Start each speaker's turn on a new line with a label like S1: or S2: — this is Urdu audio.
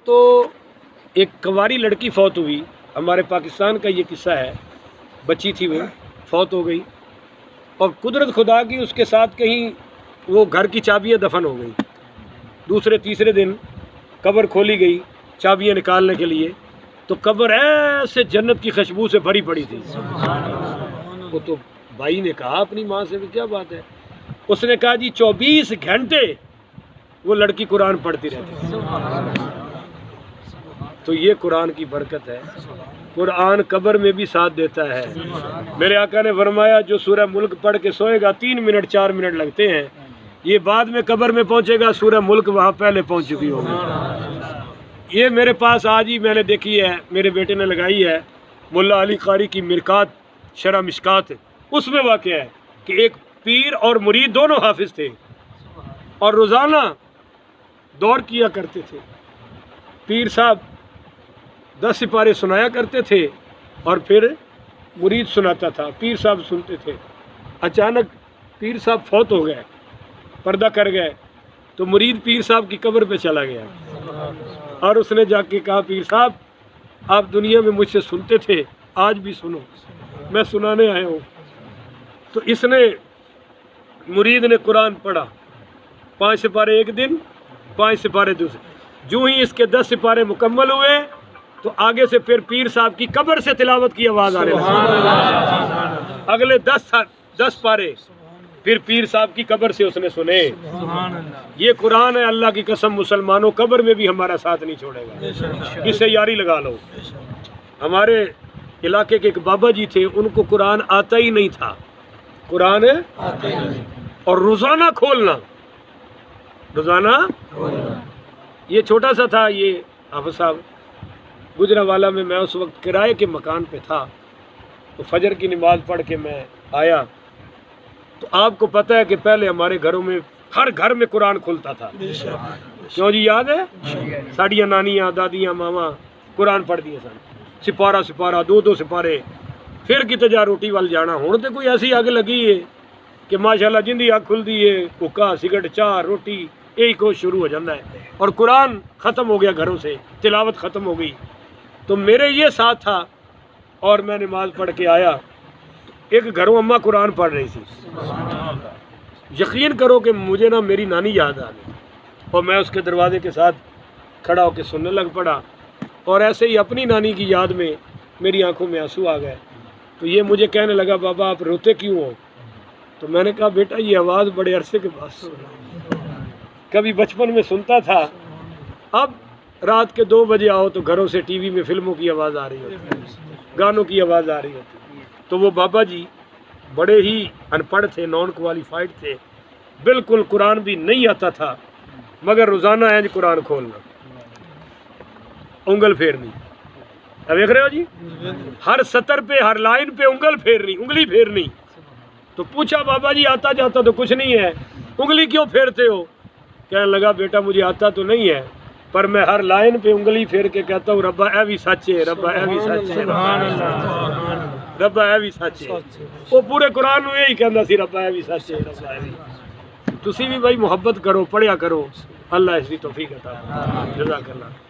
S1: تو ایک کنواری لڑکی فوت ہوئی، ہمارے پاکستان کا یہ قصہ ہے، بچی تھی وہ، فوت ہو گئی، اور قدرت خدا کی اس کے ساتھ کہیں وہ گھر کی چابیاں دفن ہو گئی۔ دوسرے تیسرے دن قبر کھولی گئی چابیاں نکالنے کے لیے، تو قبر ایسے جنت کی خوشبو سے بھری پڑی تھی۔ وہ تو بھائی نے کہا اپنی ماں سے بھی کیا بات ہے، اس نے کہا جی 24 گھنٹے وہ لڑکی قرآن پڑھتی رہتی ہے۔ تو یہ قرآن کی برکت ہے، قرآن قبر میں بھی ساتھ دیتا ہے۔ میرے آقا نے فرمایا جو سورہ ملک پڑھ کے سوئے گا 3 منٹ 4 منٹ لگتے ہیں، یہ بعد میں قبر میں پہنچے گا، سورہ ملک وہاں پہلے پہنچ چکی ہوگی۔ یہ میرے پاس آج ہی میں نے دیکھی ہے، میرے بیٹے نے لگائی ہے، ملا علی قاری کی مرکات شرح مشکات، اس میں واقع ہے کہ ایک پیر اور مرید دونوں حافظ تھے اور روزانہ دور کیا کرتے تھے۔ پیر صاحب 10 سپارے سنایا کرتے تھے اور پھر مرید سناتا تھا، پیر صاحب سنتے تھے۔ اچانک پیر صاحب فوت ہو گئے، پردہ کر گئے، تو مرید پیر صاحب کی قبر پہ چلا گیا اور اس نے جا کے کہا پیر صاحب آپ دنیا میں مجھ سے سنتے تھے، آج بھی سنو، میں سنانے آیا ہوں۔ تو اس نے مرید نے قرآن پڑھا، 5 سپارے ایک دن، 5 سپارے دوسرے، جو ہی اس کے 10 سپارے مکمل ہوئے تو آگے سے پھر پیر صاحب کی قبر سے تلاوت کی آواز آ رہی ہے۔ اگلے 10 پارے پھر پیر صاحب کی قبر سے اس نے سنے۔ یہ قرآن ہے، اللہ کی قسم مسلمانوں قبر میں بھی ہمارا ساتھ نہیں چھوڑے گا، اس سے یاری لگا لو۔ ہمارے علاقے کے ایک بابا جی تھے، ان کو قرآن آتا ہی نہیں تھا، قرآن اور روزانہ کھولنا، روزانہ یہ چھوٹا سا تھا یہ حافظ صاحب، گجرانوالہ میں میں اس وقت کرائے کے مکان پہ تھا، تو فجر کی نماز پڑھ کے میں آیا، تو آپ کو پتہ ہے کہ پہلے ہمارے گھروں میں ہر گھر میں قرآن کھلتا تھا، کیوں جی یاد ہے؟ ساڑیاں نانیاں دادیاں ماما قرآن پڑھ دیے سن، سپارہ 2 سپارے، پھر کتے جا روٹی وال جانا۔ ہوں تو کوئی ایسی اگ لگی ہے کہ ماشاءاللہ جندی اگ کھل دی ہے، حکا سگرٹ چاہ روٹی یہی کچھ شروع ہو جاتا ہے، اور قرآن ختم ہو گیا گھروں سے، تلاوت ختم ہو گئی۔ تو میرے یہ ساتھ تھا اور میں نماز پڑھ کے آیا، ایک گھروں اماں قرآن پڑھ رہی تھی، یقین کرو کہ مجھے نا میری نانی یاد آ گئی، اور میں اس کے دروازے کے ساتھ کھڑا ہو کے سننے لگ پڑا، اور ایسے ہی اپنی نانی کی یاد میں میری آنکھوں میں آنسو آ گئے۔ تو یہ مجھے کہنے لگا بابا آپ روتے کیوں ہو؟ تو میں نے کہا بیٹا یہ آواز بڑے عرصے کے بعد سن رہا ہوں، کبھی بچپن میں سنتا تھا، اب رات کے 2 بجے آؤ تو گھروں سے ٹی وی میں فلموں کی آواز آ رہی ہوتی ہے، گانوں کی آواز آ رہی ہوتی ہے۔ تو وہ بابا جی بڑے ہی ان پڑھ تھے، نان کوالیفائڈ تھے، بالکل قرآن بھی نہیں آتا تھا، مگر روزانہ ہے جی قرآن کھولنا، انگل پھیرنی، اب دیکھ رہے ہو جی، ہر سطر پہ ہر لائن پہ انگلی پھیرنی۔ تو پوچھا بابا جی آتا جاتا تو کچھ نہیں ہے، انگلی کیوں پھیرتے ہو؟ کہنے لگا بیٹا مجھے آتا تو نہیں ہے، پر میں ہر لائن پہ انگلی پھیر کے کہتا ہوں ربا اے بھی سچ ہے، ربا اے بھی سچ ہے، ربا اے بھی سچ ہے۔ وہ پورے قرآن میں یہی کہنا سی ربا اے بھی سچ ہے، ربا اے بھی۔ تسی بھی بھائی محبت کرو، پڑھیا کرو، اللہ اس کی توفیق عطا فرمائے۔ جزاک اللہ۔